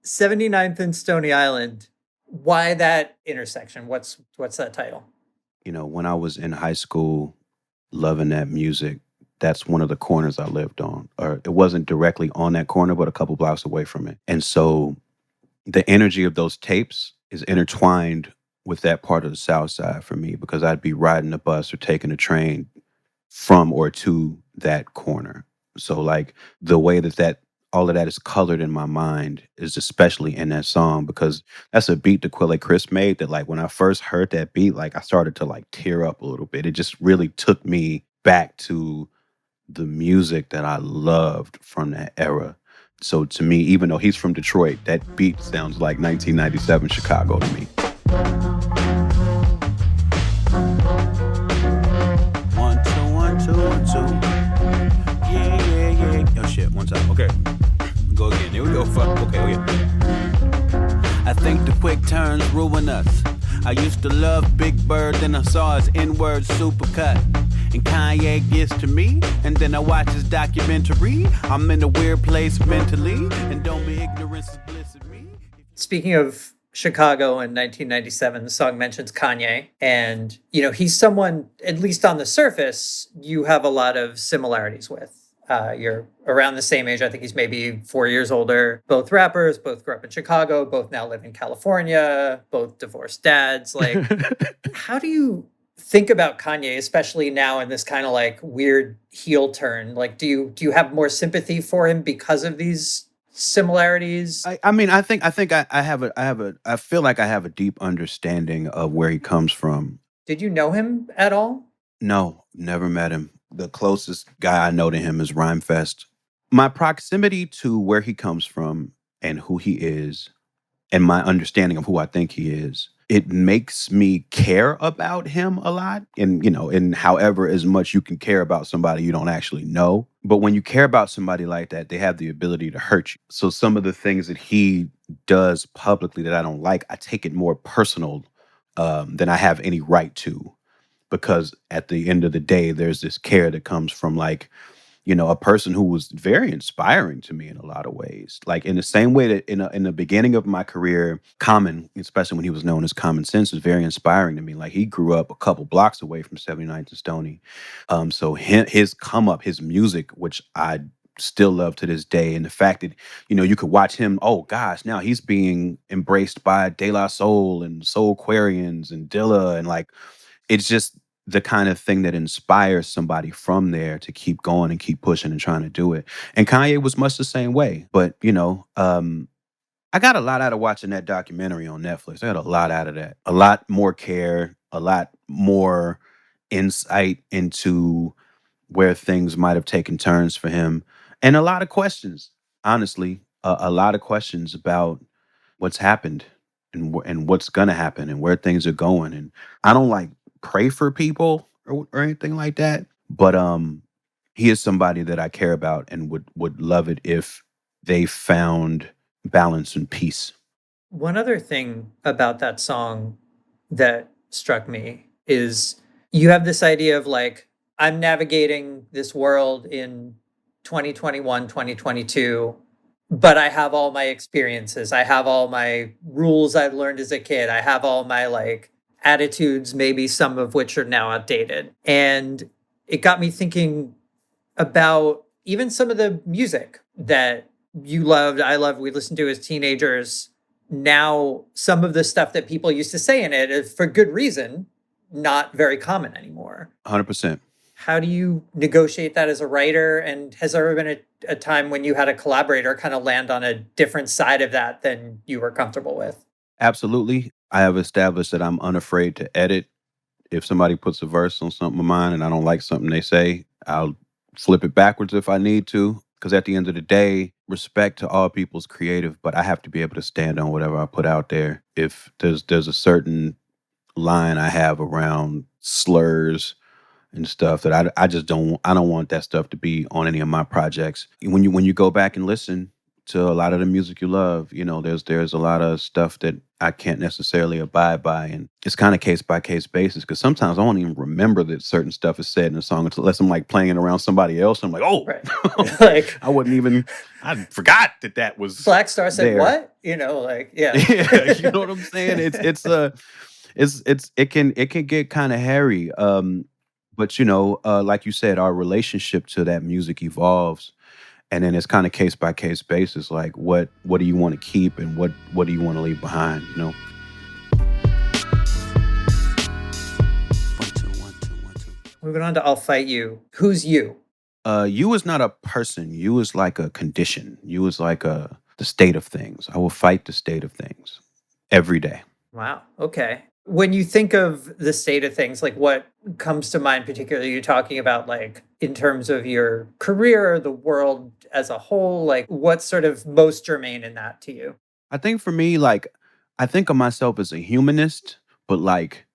79th and Stony Island. Why that intersection? What's that title? When I was in high school, loving that music, that's one of the corners I lived on. Or it wasn't directly on that corner, but a couple blocks away from it. And so the energy of those tapes is intertwined with that part of the South Side for me because I'd be riding the bus or taking a train from or to that corner. So like the way that all of that is colored in my mind is especially in that song because that's a beat that Quelle Chris made that like when I first heard that beat, like I started to like tear up a little bit. It just really took me back to the music that I loved from that era. So to me, even though he's from Detroit, that beat sounds like 1997 Chicago to me. One, two, one, two, one, two. Yeah, yeah, yeah. Oh shit, one time. Okay. Go again. Here we go. Fuck. Okay, oh yeah. I think the quick turns ruin us. I used to love Big Bird, then I saw his N-word supercut. And Kanye gets to me, and then I watch his documentary. I'm in a weird place mentally, and don't be ignorance is bliss of me. Speaking of Chicago in 1997, the song mentions Kanye. And, he's someone, at least on the surface, you have a lot of similarities with. You're around the same age. I think he's maybe 4 years older. Both rappers, both grew up in Chicago, both now live in California, both divorced dads. Like, how do you think about Kanye, especially now in this kind of like weird heel turn? Like, do you have more sympathy for him because of these similarities? I mean, I feel like I have a deep understanding of where he comes from. Did you know him at all? No, never met him. The closest guy I know to him is Rhymefest. My proximity to where he comes from and who he is, and my understanding of who I think he is, it makes me care about him a lot. And however as much you can care about somebody you don't actually know. But when you care about somebody like that, they have the ability to hurt you. So some of the things that he does publicly that I don't like, I take it more personal than I have any right to. Because at the end of the day, there's this care that comes from like a person who was very inspiring to me in a lot of ways. Like in the same way that in the beginning of my career, Common, especially when he was known as Common Sense, was very inspiring to me. Like he grew up a couple blocks away from 79th and Stony. So his come up, his music, which I still love to this day, and the fact that you could watch him. Oh gosh, now he's being embraced by De La Soul and Soul Aquarians and Dilla, and like it's just the kind of thing that inspires somebody from there to keep going and keep pushing and trying to do it. And Kanye was much the same way. But, I got a lot out of watching that documentary on Netflix. I got a lot out of that. A lot more care, a lot more insight into where things might have taken turns for him, and a lot of questions. Honestly, a lot of questions about what's happened and what's gonna happen and where things are going. And I don't like pray for people or anything like that, but he is somebody that I care about and would love it if they found balance and peace. One other thing about that song that struck me is you have this idea of like, I'm navigating this world in 2021, 2022, but I have all my experiences. I have all my rules I learned as a kid. I have all my like attitudes, maybe some of which are now outdated. And it got me thinking about even some of the music that you loved, I loved, we listened to as teenagers. Now, some of the stuff that people used to say in it is for good reason, not very common anymore. 100%. How do you negotiate that as a writer? And has there ever been a time when you had a collaborator kind of land on a different side of that than you were comfortable with? Absolutely. I have established that I'm unafraid to edit. If somebody puts a verse on something of mine and I don't like something they say, I'll flip it backwards if I need to. Because at the end of the day, respect to all people's creative, but I have to be able to stand on whatever I put out there. If there's a certain line I have around slurs and stuff that I just don't want that stuff to be on any of my projects. When you go back and listen, to a lot of the music you love. You know, there's a lot of stuff that I can't necessarily abide by, and it's kind of case by case basis. Because sometimes I won't even remember that certain stuff is said in a song unless I'm like playing it around somebody else. I'm like, oh, Right. Like I wouldn't even. I forgot that was Black Star said there. what? Like, yeah. Yeah, you know what I'm saying? It can get kind of hairy. But like you said, our relationship to that music evolves, and then it's kind of case by case basis. Like, what do you want to keep, and what do you want to leave behind? You know. 1 2 1 2 1 2. Moving on to I'll Fight You. Who's you? You is not a person. You is like a condition. You is like the state of things. I will fight the state of things every day. Wow. Okay. When you think of the state of things, like what comes to mind, particularly you're talking about, like in terms of your career, the world as a whole, like what's sort of most germane in that to you? I think for me, like, I think of myself as a humanist, but like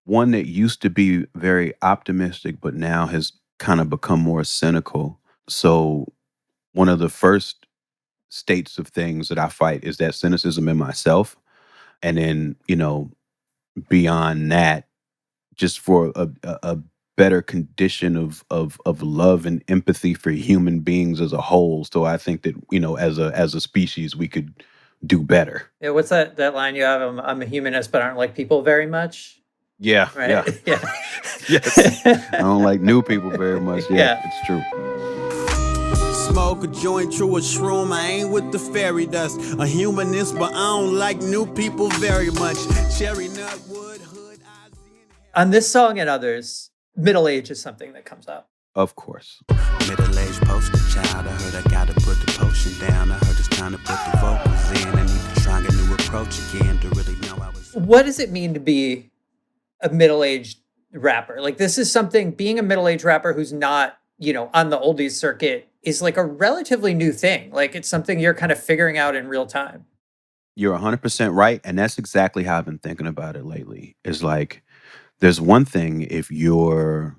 one that used to be very optimistic, but now has kind of become more cynical. So, one of the first states of things that I fight is that cynicism in myself. And then, beyond that, just for a better condition of love and empathy for human beings as a whole. So I think that, as a species, we could do better. Yeah, what's that line you have? I'm a humanist, but I don't like people very much. Yeah, Right? yeah. Yeah. Yes. I don't like new people very much. Yeah, Yeah. it's true. Smoke a joint, true a shroom. I ain't with the fairy dust. A humanist, but I don't like new people very much. Cherry nut, wood, hood, On this song and others, middle age is something that comes up. Of course. middle-aged poster child. I heard I gotta put the potion down. I heard it's time to put the vocals in. I need to try a new approach again to really know I was. What does it mean to be a middle-aged rapper? Like this is something, being a middle-aged rapper who's not, on the oldies circuit is like a relatively new thing. Like it's something you're kind of figuring out in real time. You're 100% right. And that's exactly how I've been thinking about it lately. Is like, there's one thing if you're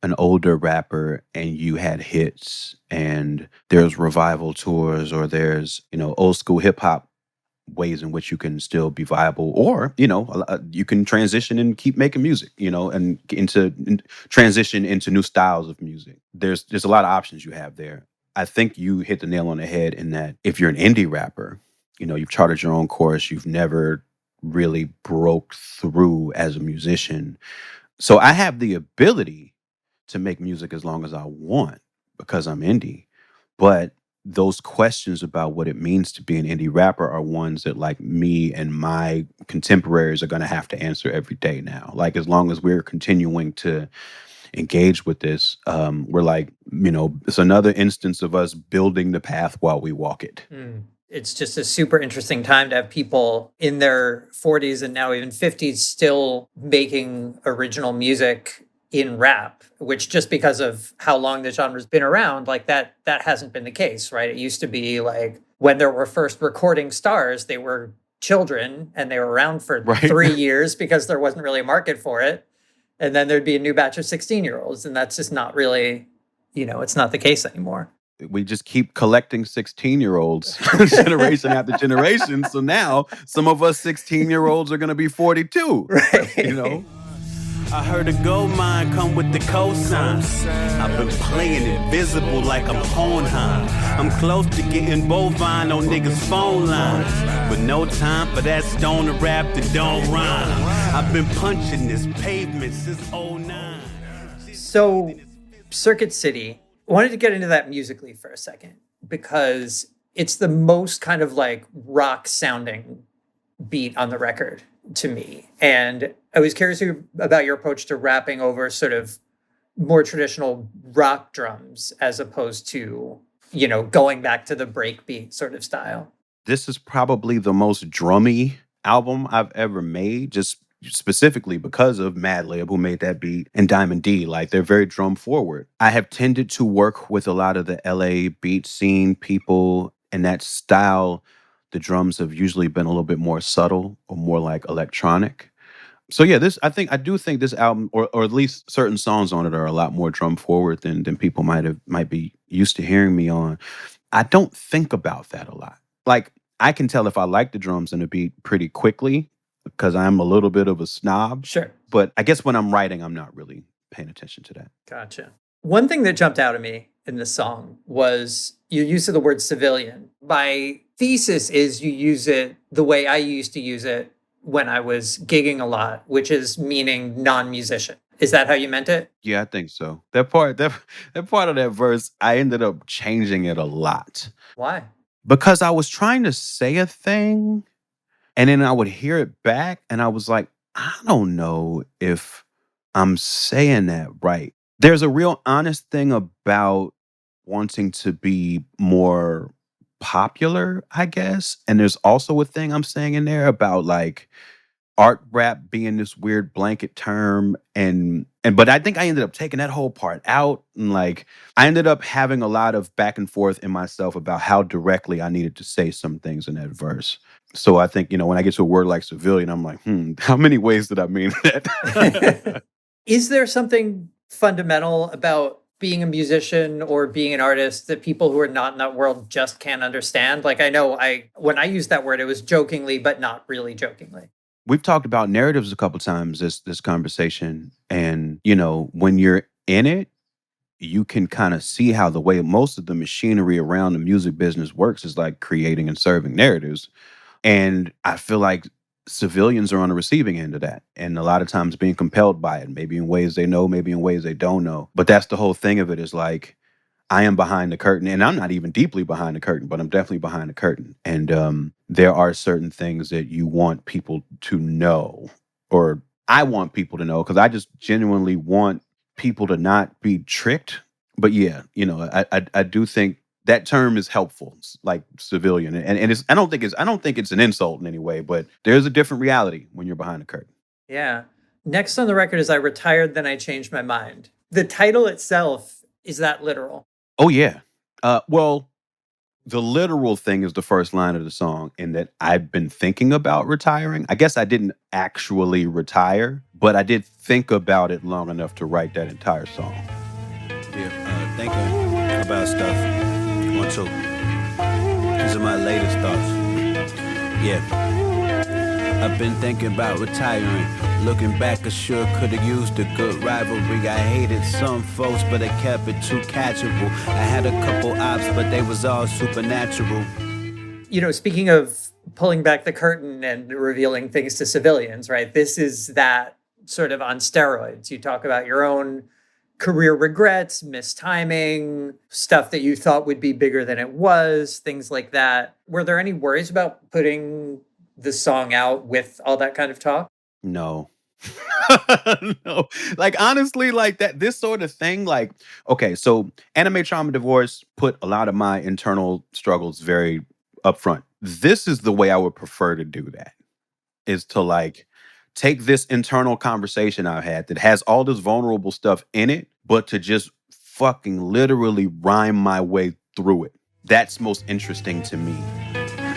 an older rapper and you had hits and there's revival tours or there's, old school hip hop ways in which you can still be viable, or you can transition and keep making music, and transition into new styles of music. There's a lot of options you have there. I think you hit the nail on the head in that if you're an indie rapper, you've charted your own course, you've never really broke through as a musician. So I have the ability to make music as long as I want because I'm indie. But those questions about what it means to be an indie rapper are ones that like me and my contemporaries are going to have to answer every day now. Like as long as we're continuing to engage with this, we're like, it's another instance of us building the path while we walk it. It's just a super interesting time to have people in their 40s and now even 50s still making original music in rap, which just because of how long the genre's been around, like that hasn't been the case, right? It used to be like when there were first recording stars, they were children and they were around for Right. 3 years because there wasn't really a market for it. And then there'd be a new batch of 16-year-olds. And that's just not really, it's not the case anymore. We just keep collecting 16-year-olds generation after generation. So now some of us 16-year-olds are going to be 42. Right. I heard a gold mine come with the cosign. I've been playing invisible like I'm Hohenheim. I'm close to getting bovine on niggas' phone lines, but no time for that stoner rap that don't rhyme. I've been punching this pavement since '09. So, Circuit City, I wanted to get into that musically for a second because it's the most kind of like rock sounding beat on the record to me. And I was curious about your approach to rapping over sort of more traditional rock drums as opposed to, going back to the breakbeat sort of style. This is probably the most drummy album I've ever made, just specifically because of Madlib, who made that beat, and Diamond D. Like, they're very drum forward. I have tended to work with a lot of the LA beat scene people, and that style, the drums have usually been a little bit more subtle or more like electronic. So yeah, I do think this album, or at least certain songs on it, are a lot more drum forward than people might be used to hearing me on. I don't think about that a lot. Like, I can tell if I like the drums and the beat pretty quickly because I'm a little bit of a snob. Sure. But I guess when I'm writing, I'm not really paying attention to that. Gotcha. One thing that jumped out at me in this song was your use of the word civilian. My thesis is you use it the way I used to use it when I was gigging a lot, which is meaning non-musician. Is that how you meant it? Yeah, I think so. That part of that verse, I ended up changing it a lot Why? because I was trying to say a thing and then I would hear it back and I was like, I don't know if I'm saying that right. There's a real honest thing about wanting to be more popular, I guess. And there's also a thing I'm saying in there about like art rap being this weird blanket term and but I think I ended up taking that whole part out and like I ended up having a lot of back and forth in myself about how directly I needed to say some things in that verse. So I think, when I get to a word like civilian, I'm like, how many ways did I mean that? Is there something fundamental about being a musician or being an artist that people who are not in that world just can't understand? Like I know when I used that word, it was jokingly, but not really jokingly. We've talked about narratives a couple times this conversation and when you're in it you can kind of see how the way most of the machinery around the music business works is like creating and serving narratives. And I feel like civilians are on the receiving end of that. And a lot of times being compelled by it, maybe in ways they know, maybe in ways they don't know. But that's the whole thing of it is like, I am behind the curtain, and I'm not even deeply behind the curtain, but I'm definitely behind the curtain. And there are certain things that you want people to know, or I want people to know, because I just genuinely want people to not be tricked. But yeah, I do think that term is helpful, like civilian, and it's I don't think it's an insult in any way, but there's a different reality when you're behind the curtain. Yeah. Next on the record is I retired, then I changed my mind. The title itself, is that literal? Oh yeah, well. The literal thing is the first line of the song, in that I've been thinking about retiring. I guess I didn't actually retire, but I did think about it long enough to write that entire song. Yeah, thinking about stuff. 1, 2. These are my latest thoughts. Yeah. I've been thinking about retiring. Looking back, I sure could've used a good rivalry. I hated some folks, but I kept it too catchable. I had a couple ops, but they was all supernatural. Speaking of pulling back the curtain and revealing things to civilians, right? This is that sort of on steroids. You talk about your own career regrets, mistiming, stuff that you thought would be bigger than it was, things like that. Were there any worries about putting the song out with all that kind of talk? No. No. Like honestly, like that this sort of thing, like, okay, so anime trauma divorce put a lot of my internal struggles very upfront. This is the way I would prefer to do that. Is to like take this internal conversation I've had that has all this vulnerable stuff in it, but to just fucking literally rhyme my way through it. That's most interesting to me.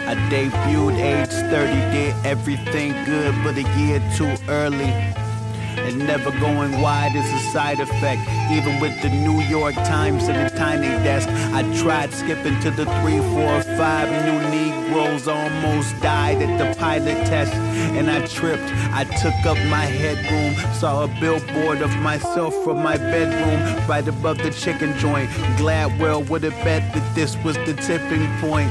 I debuted age 30, did everything good, but a year too early. And never going wide is a side effect. Even with the New York Times and the tiny desk, I tried skipping to the 3, 4, 5 new Negroes. Almost died at the pilot test, and I tripped. I took up my headroom, saw a billboard of myself from my bedroom, right above the chicken joint. Gladwell would have bet that this was the tipping point.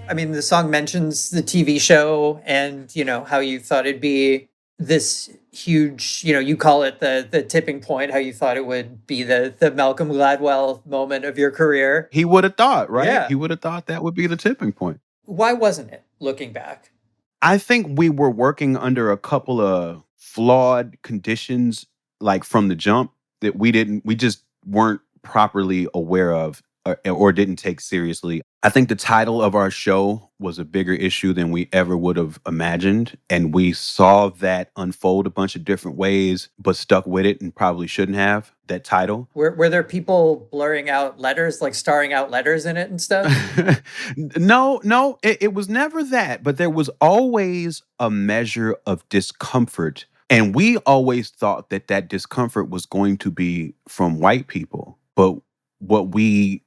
I mean, the song mentions the TV show and, how you thought it'd be this huge, you call it the tipping point, how you thought it would be the Malcolm Gladwell moment of your career. He would have thought, right? Yeah. He would have thought that would be the tipping point. Why wasn't it, looking back? I think we were working under a couple of flawed conditions, like from the jump, that we just weren't properly aware of or didn't take seriously. I think the title of our show was a bigger issue than we ever would have imagined. And we saw that unfold a bunch of different ways, but stuck with it and probably shouldn't have, that title. Were there people blurring out letters, like starring out letters in it and stuff? No, it was never that. But there was always a measure of discomfort. And we always thought that discomfort was going to be from white people. But what we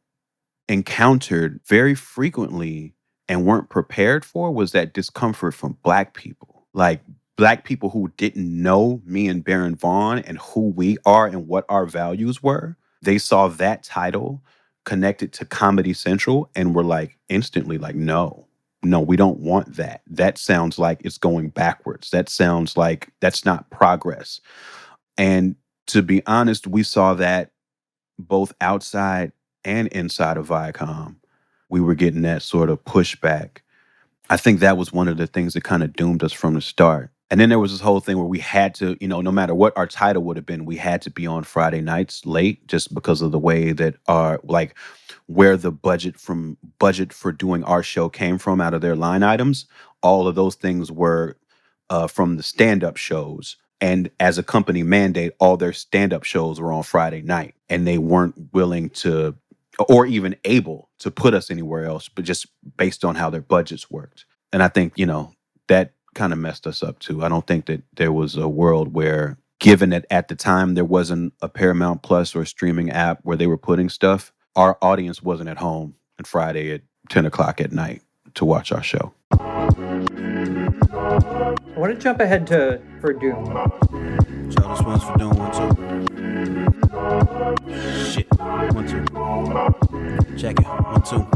encountered very frequently and weren't prepared for was that discomfort from Black people. Like Black people who didn't know me and Baron Vaughn and who we are and what our values were. They saw that title connected to Comedy Central and were like instantly like, no, we don't want that. That sounds like it's going backwards. That sounds like that's not progress. And to be honest, we saw that both outside and inside of Viacom. We were getting that sort of pushback. I think that was one of the things that kind of doomed us from the start. And then there was this whole thing where we had to, no matter what our title would have been, we had to be on Friday nights late just because of the way that where the budget for doing our show came from out of their line items. All of those things were from the stand-up shows. And as a company mandate, all their stand-up shows were on Friday night. And they weren't willing to, or even able to put us anywhere else, but just based on how their budgets worked. And I think, that kind of messed us up too. I don't think that there was a world where, given that at the time there wasn't a Paramount Plus or a streaming app where they were putting stuff, our audience wasn't at home on Friday at 10 o'clock at night to watch our show. I want to jump ahead for Doom. So this one's for Doom, 1, 2. Shit, 1, 2. Check it, 1, 2.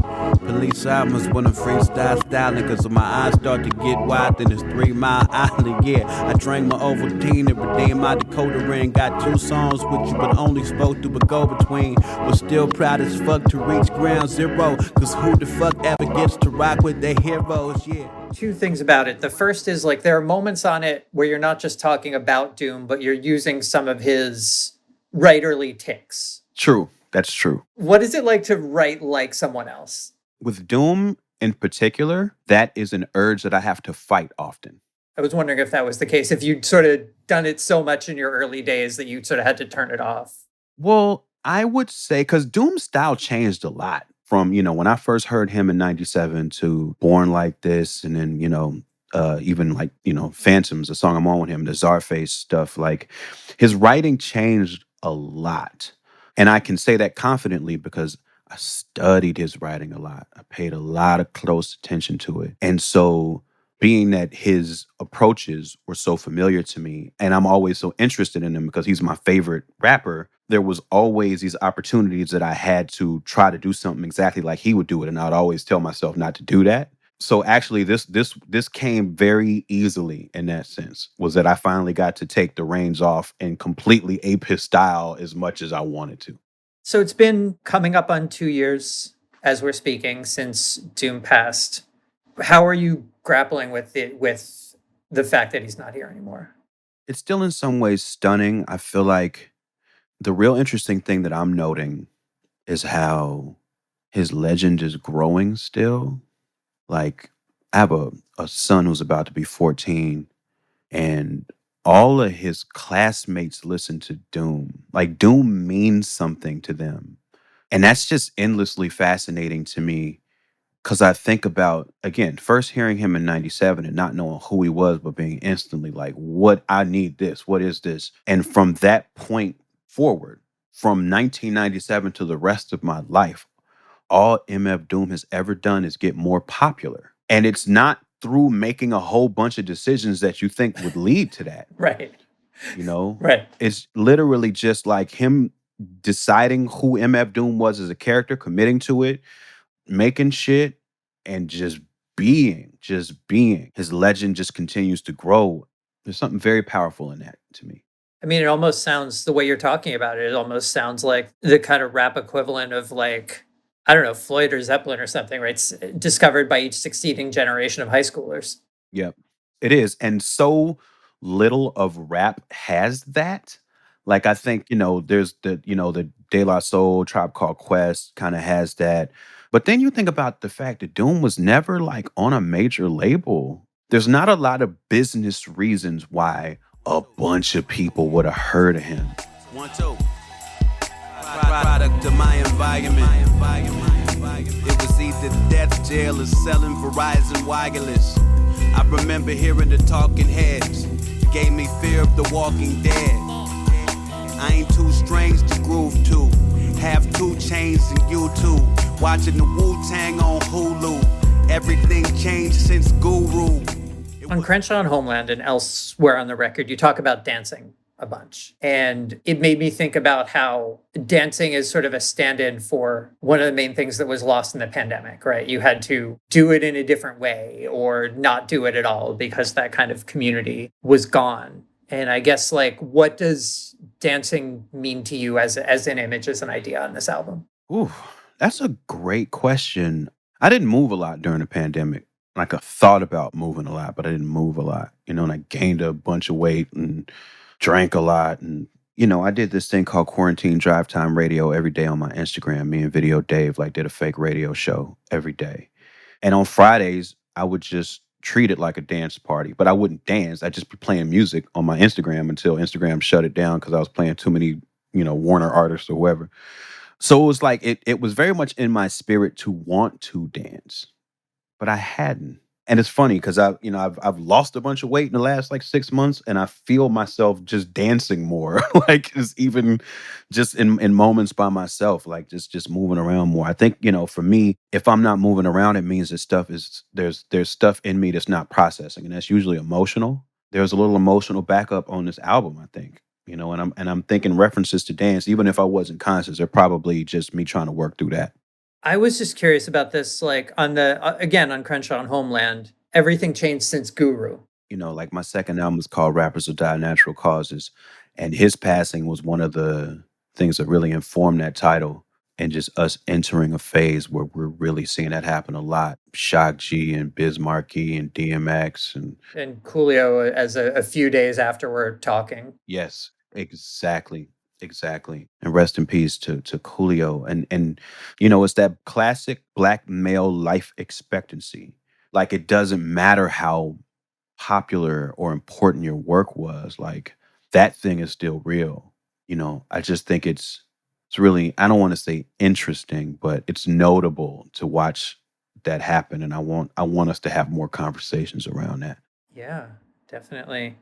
Police albums when I'm freestyle styling, cause my eyes start to get wide, then it's 3 Mile Island, yeah. I drank my Ovaltine and redeemed my decoder ring. Got 2 songs with you, but only spoke to a go-between. Was still proud as fuck to reach ground zero, cause who the fuck ever gets to rock with their heroes, yeah. 2 things about it. The first is like there are moments on it where you're not just talking about Doom, but you're using some of his writerly tics. True. That's true. What is it like to write like someone else? With Doom in particular, that is an urge that I have to fight often. I was wondering if that was the case, if you'd sort of done it so much in your early days that you sort of had to turn it off. Well, I would say, because Doom's style changed a lot from, when I first heard him in 97 to Born Like This, and then, even like, Phantoms, the song I'm on with him, the Czarface stuff, like his writing changed a lot. And I can say that confidently because I studied his writing a lot. I paid a lot of close attention to it. And so being that his approaches were so familiar to me, and I'm always so interested in him because he's my favorite rapper, there was always these opportunities that I had to try to do something exactly like he would do it. And I'd always tell myself not to do that. So actually this came very easily in that sense, was that I finally got to take the reins off and completely ape his style as much as I wanted to. So it's been coming up on 2 years as we're speaking since Doom passed. How are you grappling with the fact that he's not here anymore? It's still in some ways stunning. I feel like the real interesting thing that I'm noting is how his legend is growing still. Like, I have a son who's about to be 14, and all of his classmates listen to Doom. Like, Doom means something to them. And that's just endlessly fascinating to me, because I think about, again, first hearing him in 97 and not knowing who he was, but being instantly like, I need this. What is this? And from that point forward, from 1997 to the rest of my life, all MF Doom has ever done is get more popular. And it's not through making a whole bunch of decisions that you think would lead to that. Right. Right. It's literally just like him deciding who MF Doom was as a character, committing to it, making shit, and just being. His legend just continues to grow. There's something very powerful in that to me. I mean, it almost sounds, the way you're talking about it, it almost sounds like the kind of rap equivalent of like, I don't know, Floyd or Zeppelin or something, right? It's discovered by each succeeding generation of high schoolers. Yep, it is. And so little of rap has that. Like, I think, there's the De La Soul, Tribe Called Quest kind of has that. But then you think about the fact that Doom was never like on a major label. There's not a lot of business reasons why a bunch of people would have heard of him. 1, 2. Product of my environment. It was either death, jail, or selling Verizon wireless. I remember hearing the talking heads. Gave me fear of the walking dead. I ain't too strange to groove to. Have 2 chains and you too. Watching the Wu-Tang on Hulu. Everything changed since Guru. On Crenshaw and Homeland and elsewhere on the record, you talk about dancing a bunch. And it made me think about how dancing is sort of a stand-in for one of the main things that was lost in the pandemic, right? You had to do it in a different way or not do it at all because that kind of community was gone. And I guess, like, what does dancing mean to you as an image, as an idea on this album? Ooh, that's a great question. I didn't move a lot during the pandemic. Like, I thought about moving a lot, but I didn't move a lot, and I gained a bunch of weight and drank a lot. And, I did this thing called Quarantine Drive Time Radio every day on my Instagram. Me and Video Dave, like, did a fake radio show every day. And on Fridays, I would just treat it like a dance party, but I wouldn't dance. I'd just be playing music on my Instagram until Instagram shut it down because I was playing too many, Warner artists or whoever. So it was like, it was very much in my spirit to want to dance, but I hadn't. And it's funny because I've lost a bunch of weight in the last like 6 months, and I feel myself just dancing more, like it's even just in moments by myself, like just moving around more. I think for me, if I'm not moving around, it means that there's stuff in me that's not processing, and that's usually emotional. There's a little emotional backup on this album, I think. And I'm thinking references to dance, even if I wasn't conscious. They're probably just me trying to work through that. I was just curious about this, like on again, on Crenshaw and Homeland, everything changed since Guru. Like my second album is called Rappers Will Die of Natural Causes. And his passing was one of the things that really informed that title. And just us entering a phase where we're really seeing that happen a lot. Shock G and Biz Markie and DMX And Coolio as a few days after we're talking. yes, exactly. Exactly. And rest in peace to Coolio. And it's that classic black male life expectancy. Like, it doesn't matter how popular or important your work was, like, that thing is still real. I just think it's really, I don't want to say interesting, but it's notable to watch that happen. And I want us to have more conversations around that. Yeah, definitely.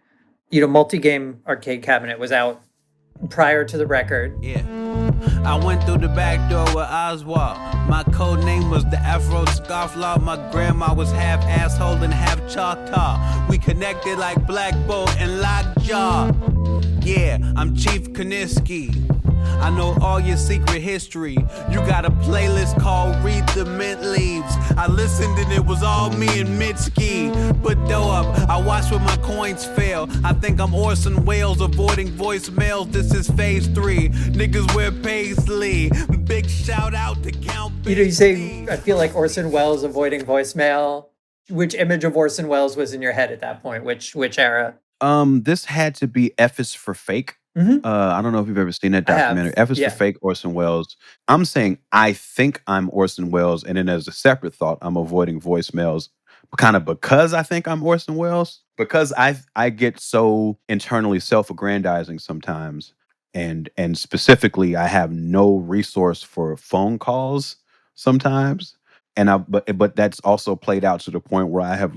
Multi-game arcade cabinet was out prior to the record. Yeah. I went through the back door with Oswald. My code name was the Afro Scofflaw. My grandma was half asshole and half Choctaw. We connected like Black Bolt and Lockjaw. Yeah, I'm Chief Kaniski. I know all your secret history. You got a playlist called Read the Mint Leaves. I listened and it was all me and Mitski. But though up, I watch where my coins fail. I think I'm Orson Welles avoiding voicemails. This is phase 3. Niggas wear paisley. Big shout out to Count You say, I feel like Orson Welles avoiding voicemail. Which image of Orson Welles was in your head at that point? Which era? This had to be F is for Fake. Mm-hmm. I don't know if you've ever seen that documentary. F is Yeah. for Fake, Orson Welles. I'm saying I think I'm Orson Welles, and then as a separate thought, I'm avoiding voicemails, kind of because I think I'm Orson Welles, because I get so internally self-aggrandizing sometimes, and specifically, I have no resource for phone calls sometimes, but that's also played out to the point where I have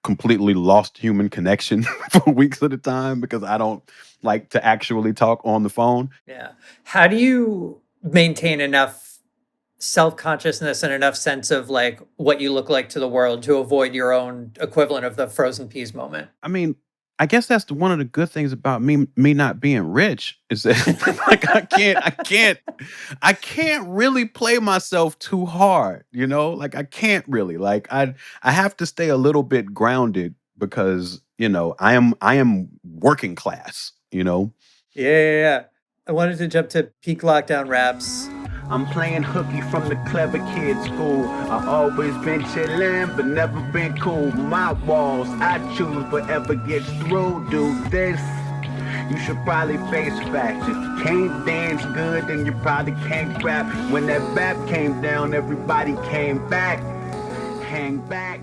completely lost human connection for weeks at a time because I don't like to actually talk on the phone. Yeah. How do you maintain enough self-consciousness and enough sense of like what you look like to the world to avoid your own equivalent of the frozen peas moment? I mean, I guess that's one of the good things about me not being rich is that like I can't really play myself too hard, Like, I can't really. Like, I have to stay a little bit grounded because, I am working class, Yeah. I wanted to jump to peak lockdown raps. I'm playing hooky from the clever kid school. I always been chillin', but never been cool. My walls, I choose whatever gets through. Do this, you should probably face facts. If you can't dance good, then you probably can't rap. When that rap came down, everybody came back. Hang back.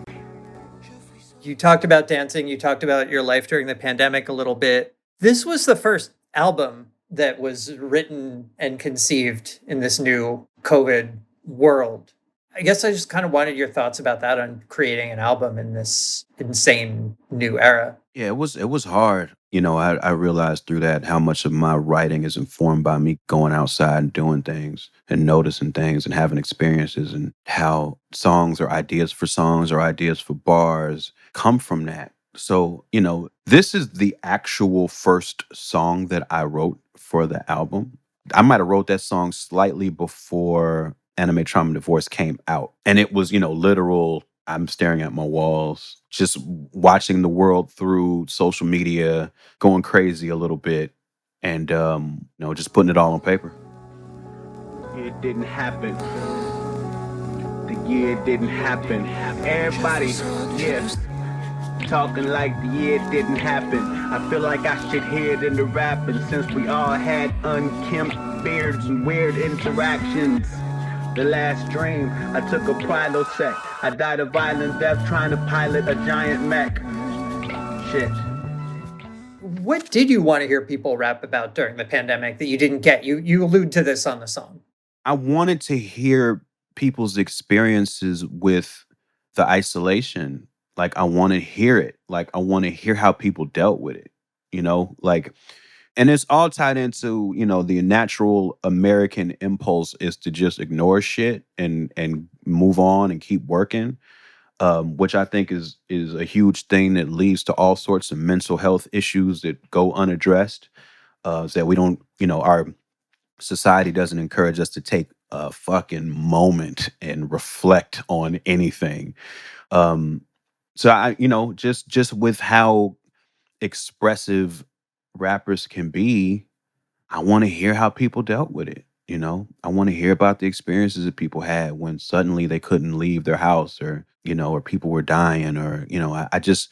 You talked about dancing. You talked about your life during the pandemic a little bit. This was the first album that was written and conceived in this new COVID world. I guess I just kind of wanted your thoughts about that on creating an album in this insane new era. Yeah, it was hard. I realized through that how much of my writing is informed by me going outside and doing things and noticing things and having experiences, and how songs or ideas for songs or ideas for bars come from that. So, this is the actual first song that I wrote for the album. I might have wrote that song slightly before Anime Trauma and Divorce came out. And it was, literal. I'm staring at my walls, just watching the world through social media, going crazy a little bit, and just putting it all on paper. It didn't happen. The year didn't happen. Everybody, yeah, talking like the year didn't happen. I feel like I should hear it in the rapping, since we all had unkempt beards and weird interactions. The last dream, I took a Prilosec. I died a violent death trying to pilot a giant mech. Shit. What did you want to hear people rap about during the pandemic that you didn't get? You allude to this on the song. I wanted to hear people's experiences with the isolation. Like, I want to hear it. Like, I want to hear how people dealt with it, like, and it's all tied into, the natural American impulse is to just ignore shit and move on and keep working, which I think is a huge thing that leads to all sorts of mental health issues that go unaddressed. Is that we don't, our society doesn't encourage us to take a fucking moment and reflect on anything. Um, so I, just with how expressive rappers can be, I want to hear how people dealt with it. I want to hear about the experiences that people had when suddenly they couldn't leave their house, or people were dying, or, I just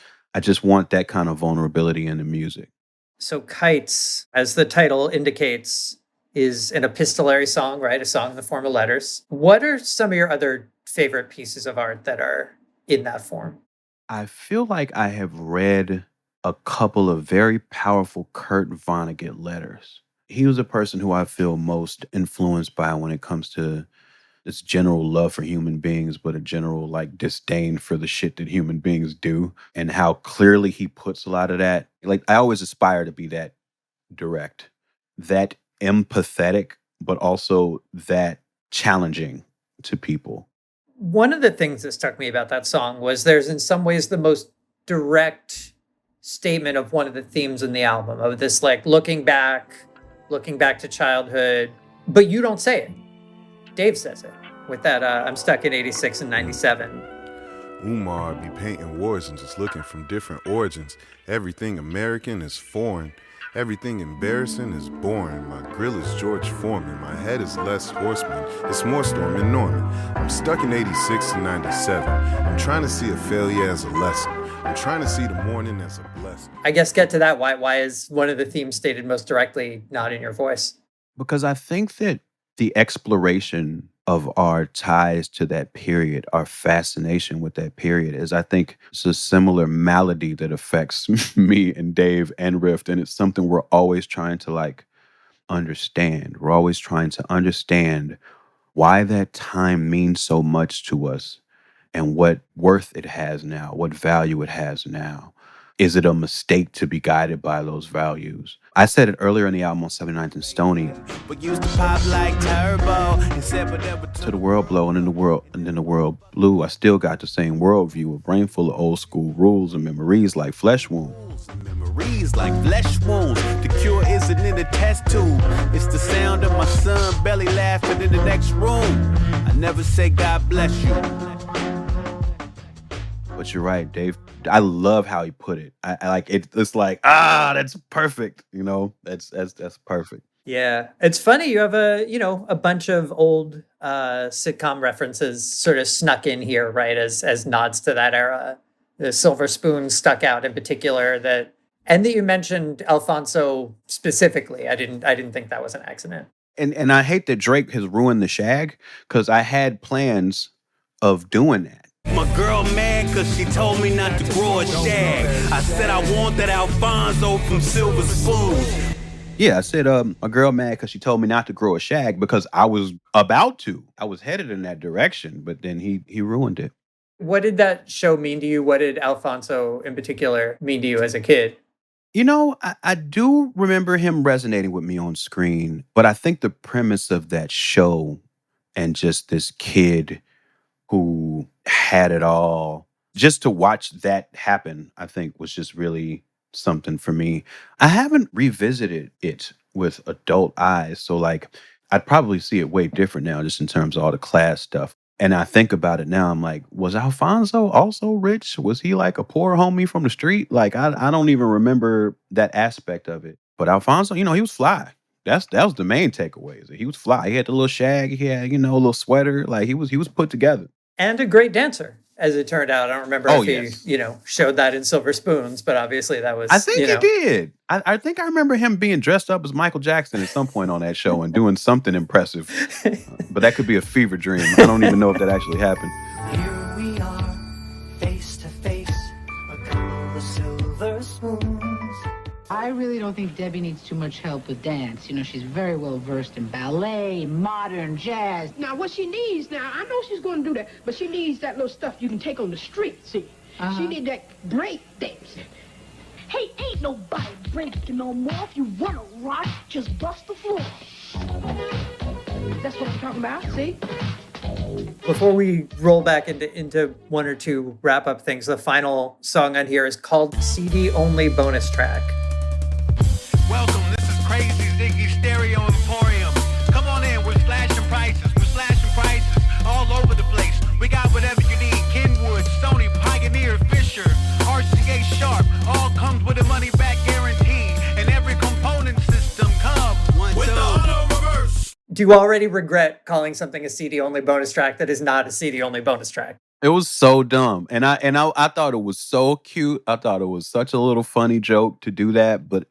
want that kind of vulnerability in the music. So Kites, as the title indicates, is an epistolary song, right? A song in the form of letters. What are some of your other favorite pieces of art that are in that form? I feel like I have read a couple of very powerful Kurt Vonnegut letters. He was a person who I feel most influenced by when it comes to this general love for human beings, but a general like disdain for the shit that human beings do, and how clearly he puts a lot of that. Like, I always aspire to be that direct, that empathetic, but also that challenging to people. One of the things that struck me about that song was there's in some ways the most direct statement of one of the themes in the album, of this like looking back to childhood, but you don't say it. Dave says it with that I'm stuck in 86 and 97. Umar be painting wars and just looking from different origins. Everything American is foreign. Everything embarrassing is boring. My grill is George Foreman. My head is less horseman. It's more Storm and Norman. I'm stuck in 86 and 97. I'm trying to see a failure as a lesson. I'm trying to see the morning as a blessing. I guess get to that. Why is one of the themes stated most directly not in your voice? Because I think that the exploration of our ties to that period, our fascination with that period, is, I think, it's a similar malady that affects me and Dave and Rift. And it's something we're always trying to like understand. We're always trying to understand why that time means so much to us and what worth it has now, what value it has now. Is it a mistake to be guided by those values? I said it earlier in the album on 79th and Stony. But used to pop like turbo and said but never To the world blow and then the world blue. I still got the same worldview, a brain full of old school rules and memories like flesh wounds. memories like flesh wounds. The cure isn't in the test tube. It's the sound of my son belly laughing in the next room. I never say God bless you. But you're right, Dave. I love how he put it. I like it. It's like, that's perfect. That's perfect. Yeah, it's funny. You have a bunch of old sitcom references sort of snuck in here, right? As nods to that era. The Silver Spoon stuck out in particular, and that you mentioned Alfonso specifically. I didn't think that was an accident. And I hate that Drake has ruined the shag, because I had plans of doing that. My girl mad cause she told me not to grow a shag. I said I want that Alfonso from Silver Spoon. Yeah, I said a girl mad because she told me not to grow a shag, because I was about to. I was headed in that direction, but then he ruined it. What did that show mean to you? What did Alfonso in particular mean to you as a kid? You know, I do remember him resonating with me on screen, but I think the premise of that show and just this kid who had it all, just to watch that happen, I think was just really something for me. I haven't revisited it with adult eyes, so like I'd probably see it way different now just in terms of all the class stuff. And I think about it now, I'm like, was Alfonso also rich? Was he like a poor homie from the street? Like I don't even remember that aspect of it. But Alfonso, he was fly. That was the main takeaway. Is that he was fly. He had the little shag. He had, a little sweater. Like he was put together. And a great dancer, as it turned out. I don't remember Oh if he, yes, showed that in Silver Spoons, but obviously that I was, think he did. I think I remember him being dressed up as Michael Jackson at some point on that show and doing something impressive. But that could be a fever dream. I don't even know if that actually happened. Here we are, face to face, a couple of silver spoons. I really don't think Debbie needs too much help with dance. She's very well versed in ballet, modern jazz. Now, what she needs now, I know she's going to do that, but she needs that little stuff you can take on the street, see? She need that break dancing. Hey, ain't nobody breaking no more. If you want to rock, just bust the floor. That's what I'm talking about, see? Before we roll back into one or two wrap-up things, the final song on here is called CD Only Bonus Track. Welcome, this is Crazy Ziggy Stereo Emporium. Come on in, we're slashing prices all over the place. We got whatever you need, Kenwood, Sony, Pioneer, Fisher, RCA Sharp, all comes with a money back guarantee. And every component system comes with the auto reverse. Do you already regret calling something a CD only bonus track that is not a CD only bonus track? It was so dumb. And I thought it was so cute. I thought it was such a little funny joke to do that, but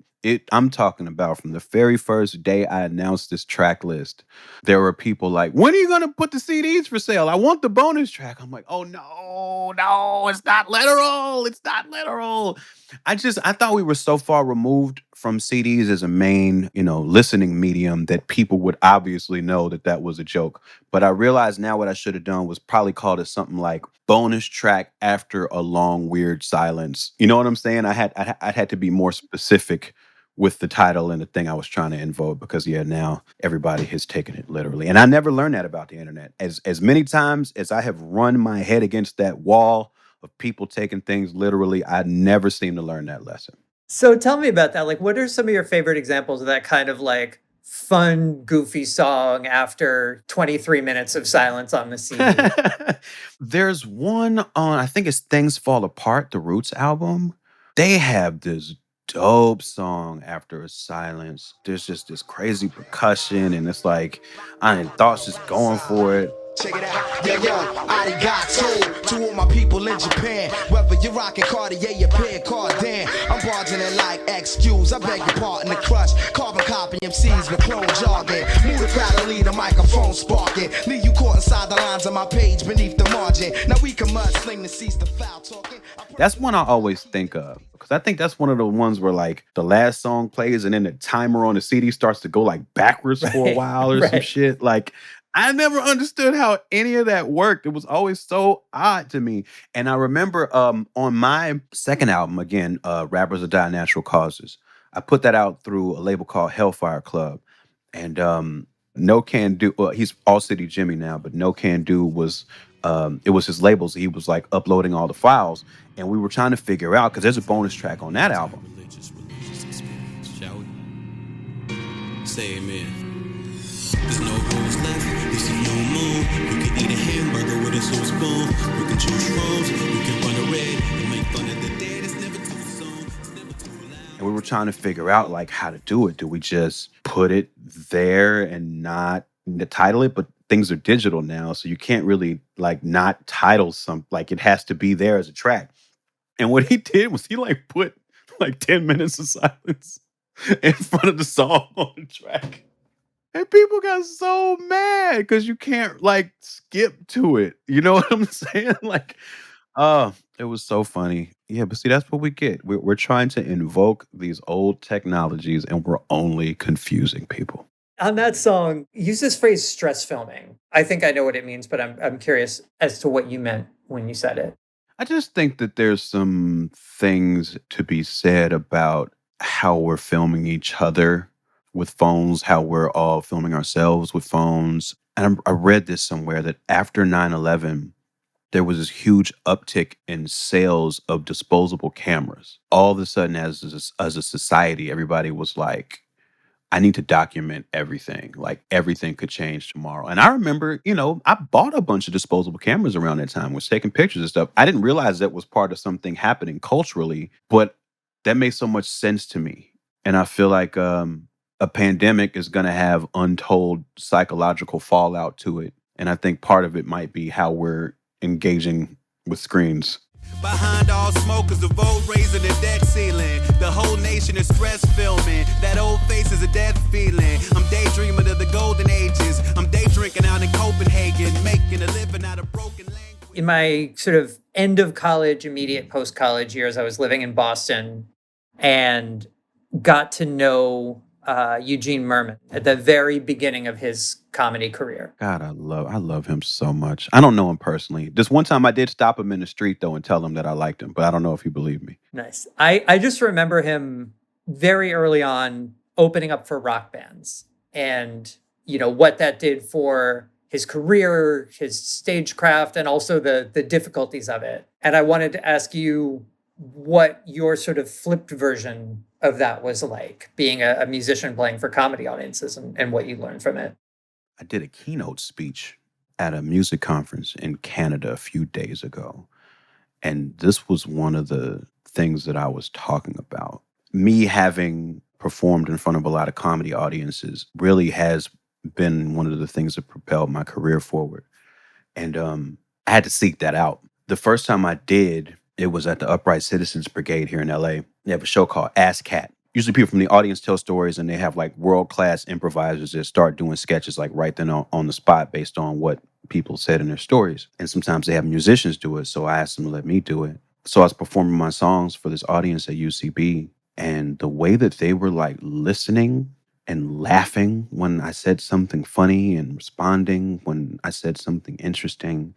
I'm talking about from the very first day I announced this track list, there were people like, when are you going to put the CDs for sale? I want the bonus track. I'm like, oh no, it's not literal. It's not literal. I thought we were so far removed from CDs as a main, listening medium that people would obviously know that that was a joke. But I realized now what I should have done was probably called it something like bonus track after a long, weird silence. You know what I'm saying? I had to be more specific with the title and the thing I was trying to invoke because now everybody has taken it literally. And I never learned that about the internet. As many times as I have run my head against that wall of people taking things literally, I never seem to learn that lesson. So tell me about that. Like, what are some of your favorite examples of that kind of like fun, goofy song after 23 minutes of silence on the CD? There's one on, I think it's Things Fall Apart, the Roots album. They have this dope song after a silence. There's just this crazy percussion, and it's like, I ain't thoughts just going for it. Check it out, I got two of my people in Japan. Whether you're rocking Cartier, your pair Cardan, I'm barging it like excuse. I beg your pardon, the crush, carbon copy MCs with clone jargon. Move the crowd and leave the microphone sparking. Leave you caught inside the lines of my page beneath the margin. Now we can mudsling to cease the foul talking. That's one I always think of because I think that's one of the ones where like the last song plays and then the timer on the CD starts to go like backwards for a while or some shit. Like, I never understood how any of that worked. It was always so odd to me. And I remember on my second album, again, Rappers Are Dying Natural Causes, I put that out through a label called Hellfire Club. And No Can Do, well, he's All City Jimmy now, but No Can Do was, it was his labels. He was like uploading all the files. And we were trying to figure out, because there's a bonus track on that album. Religious experience, shall we? Say amen. There's no rules left, this is no more. You can eat a hamburger with a soup spoon. We can choose roads, we can run a red and make fun of the dead. It's never too soon, it's never too loud. And we were trying to figure out like how to do it. Do we just put it there and not title it? But things are digital now, so you can't really like not title something. Like it has to be there as a track. And what he did was he like put like 10 minutes of silence in front of the song on the track. And people got so mad because you can't like skip to it. You know what I'm saying? Like, it was so funny. Yeah, but see, that's what we get. We're trying to invoke these old technologies and we're only confusing people. On that song, use this phrase stress filming. I think I know what it means, but I'm curious as to what you meant when you said it. I just think that there's some things to be said about how we're filming each other with phones, how we're all filming ourselves with phones. And I read this somewhere that after 9/11, there was this huge uptick in sales of disposable cameras. All of a sudden, as a society, everybody was like, I need to document everything. Like everything could change tomorrow. And I remember, I bought a bunch of disposable cameras around that time, was taking pictures and stuff. I didn't realize that was part of something happening culturally, but that made so much sense to me. And I feel like a pandemic is going to have untold psychological fallout to it. And I think part of it might be how we're engaging with screens. Behind all smoke is the road raising the debt ceiling. The whole nation is stress filming. That old face is a death feeling. I'm daydreaming of the golden ages. I'm day drinking out in Copenhagen, making a living out of broken language. In my sort of end of college, immediate post-college years, I was living in Boston and got to know Eugene Merman at the very beginning of his comedy career. God, I love him so much. I don't know him personally. This one time I did stop him in the street though and tell him that I liked him, but I don't know if he believed me. Nice. I just remember him very early on opening up for rock bands and, what that did for his career, his stagecraft, and also the difficulties of it. And I wanted to ask you what your sort of flipped version of that was like, being a musician playing for comedy audiences and what you learned from it. I did a keynote speech at a music conference in Canada a few days ago. And this was one of the things that I was talking about. Me having performed in front of a lot of comedy audiences really has been one of the things that propelled my career forward. And I had to seek that out. The first time I did, it was at the Upright Citizens Brigade here in LA. They have a show called Ass Cat. Usually people from the audience tell stories and they have like world-class improvisers that start doing sketches like right then on the spot based on what people said in their stories. And sometimes they have musicians do it. So I asked them to let me do it. So I was performing my songs for this audience at UCB. And the way that they were like listening and laughing when I said something funny and responding when I said something interesting,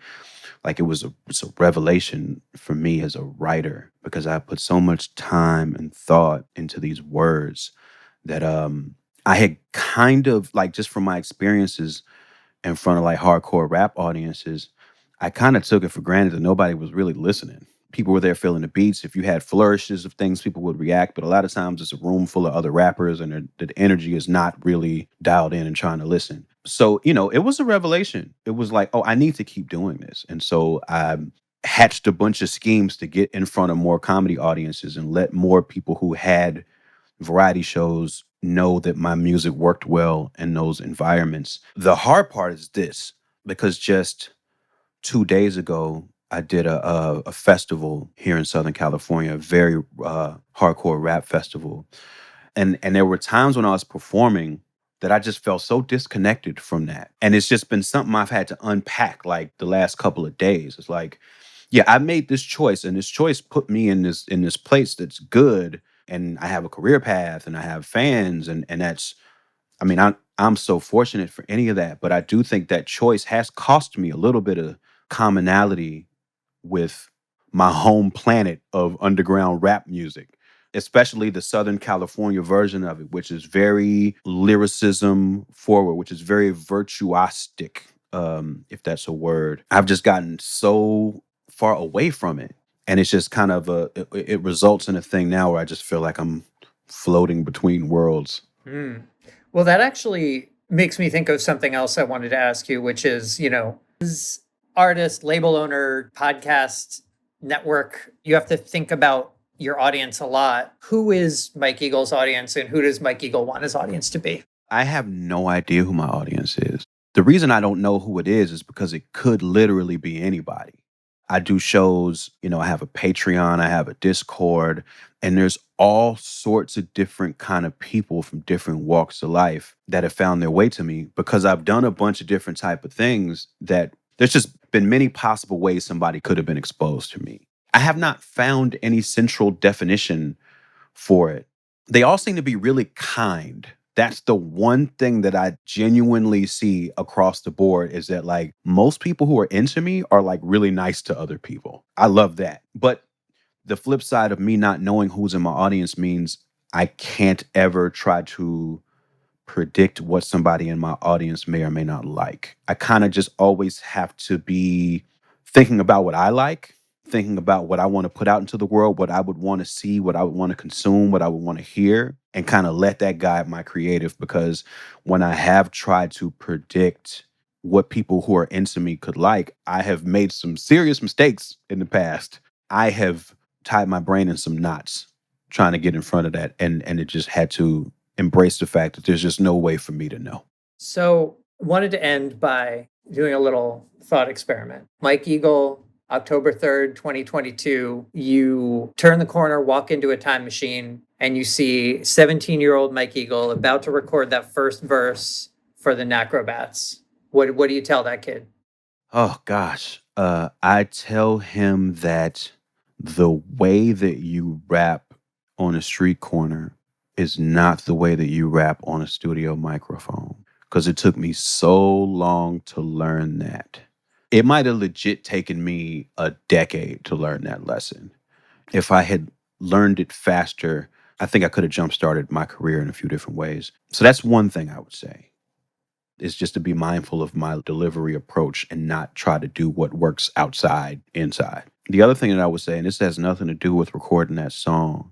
like it's a revelation for me as a writer because I put so much time and thought into these words that I had kind of like, just from my experiences in front of like hardcore rap audiences, I kind of took it for granted that nobody was really listening. People were there feeling the beats. If you had flourishes of things, people would react. But a lot of times it's a room full of other rappers and the energy is not really dialed in and trying to listen. So, it was a revelation. It was like, oh, I need to keep doing this. And so I hatched a bunch of schemes to get in front of more comedy audiences and let more people who had variety shows know that my music worked well in those environments. The hard part is this, because just 2 days ago, I did a festival here in Southern California, a very hardcore rap festival. And there were times when I was performing that I just felt so disconnected from that. And it's just been something I've had to unpack like the last couple of days. It's like, yeah, I made this choice and this choice put me in this place that's good. And I have a career path and I have fans and that's, I mean, I'm so fortunate for any of that, but I do think that choice has cost me a little bit of commonality with my home planet of underground rap music, especially the Southern California version of it, which is very lyricism forward, which is very virtuosic, if that's a word. I've just gotten so far away from it. And it's just kind of it results in a thing now where I just feel like I'm floating between worlds. Well, that actually makes me think of something else I wanted to ask you, which is, as artist, label owner, podcast network, you have to think about your audience a lot. Who is Mike Eagle's audience and who does Mike Eagle want his audience to be? I have no idea who my audience is. The reason I don't know who it is because it could literally be anybody. I do shows, I have a Patreon, I have a Discord, and there's all sorts of different kind of people from different walks of life that have found their way to me because I've done a bunch of different type of things that there's just been many possible ways somebody could have been exposed to me. I have not found any central definition for it. They all seem to be really kind. That's the one thing that I genuinely see across the board is that like most people who are into me are like really nice to other people. I love that. But the flip side of me not knowing who's in my audience means I can't ever try to predict what somebody in my audience may or may not like. I kind of just always have to be thinking about what I like, thinking about what I want to put out into the world, what I would want to see, what I would want to consume, what I would want to hear, and kind of let that guide my creative. Because when I have tried to predict what people who are into me could like, I have made some serious mistakes in the past. I have tied my brain in some knots trying to get in front of that, and it just had to embrace the fact that there's just no way for me to know. So, wanted to end by doing a little thought experiment. Mike Eagle, October 3rd, 2022, you turn the corner, walk into a time machine, and you see 17-year-old Mike Eagle about to record that first verse for the Necrobats. What do you tell that kid? Oh gosh. I tell him that the way that you rap on a street corner is not the way that you rap on a studio microphone. Because it took me so long to learn that. It might have legit taken me a decade to learn that lesson. If I had learned it faster, I think I could have jump started my career in a few different ways. So that's one thing I would say, is just to be mindful of my delivery approach and not try to do what works outside, inside. The other thing that I would say, and this has nothing to do with recording that song,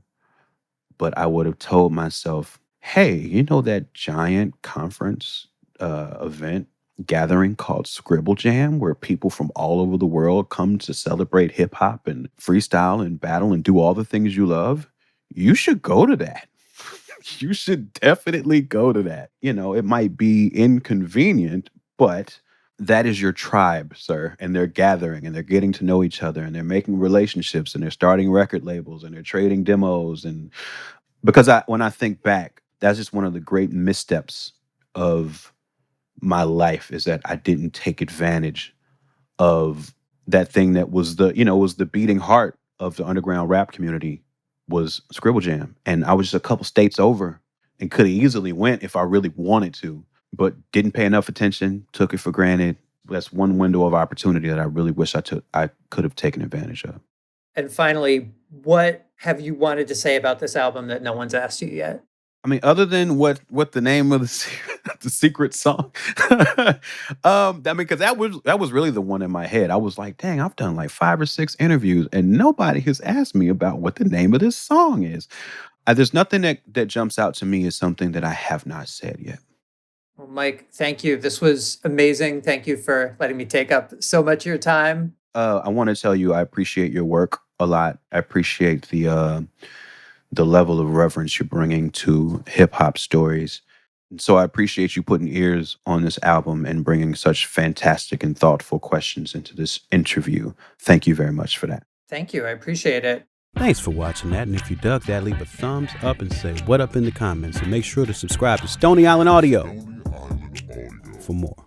but I would have told myself, hey, you know that giant conference event gathering called Scribble Jam, where people from all over the world come to celebrate hip hop and freestyle and battle and do all the things you love? You should go to that. You should definitely go to that. You know, it might be inconvenient, but that is your tribe, sir. And they're gathering and they're getting to know each other and they're making relationships and they're starting record labels and they're trading demos. And because when I think back, that's just one of the great missteps of my life, is that I didn't take advantage of that thing that was was the beating heart of the underground rap community, was Scribble Jam. And I was just a couple states over and could have easily went if I really wanted to, but didn't pay enough attention, took it for granted. That's one window of opportunity that I really wish I could have taken advantage of. And finally, what have you wanted to say about this album that no one's asked you yet? I mean, other than what the name of the secret song, I mean, because that was really the one in my head. I was like, dang, I've done like 5 or 6 interviews, and nobody has asked me about what the name of this song is. There's nothing that jumps out to me as something that I have not said yet. Well, Mike, thank you. This was amazing. Thank you for letting me take up so much of your time. I want to tell you, I appreciate your work a lot. I appreciate the level of reverence you're bringing to hip hop stories. And so I appreciate you putting ears on this album and bringing such fantastic and thoughtful questions into this interview. Thank you very much for that. Thank you. I appreciate it. Thanks for watching that, and if you dug that, leave a thumbs up and say what up in the comments, and make sure to subscribe to Stony Island Audio for more.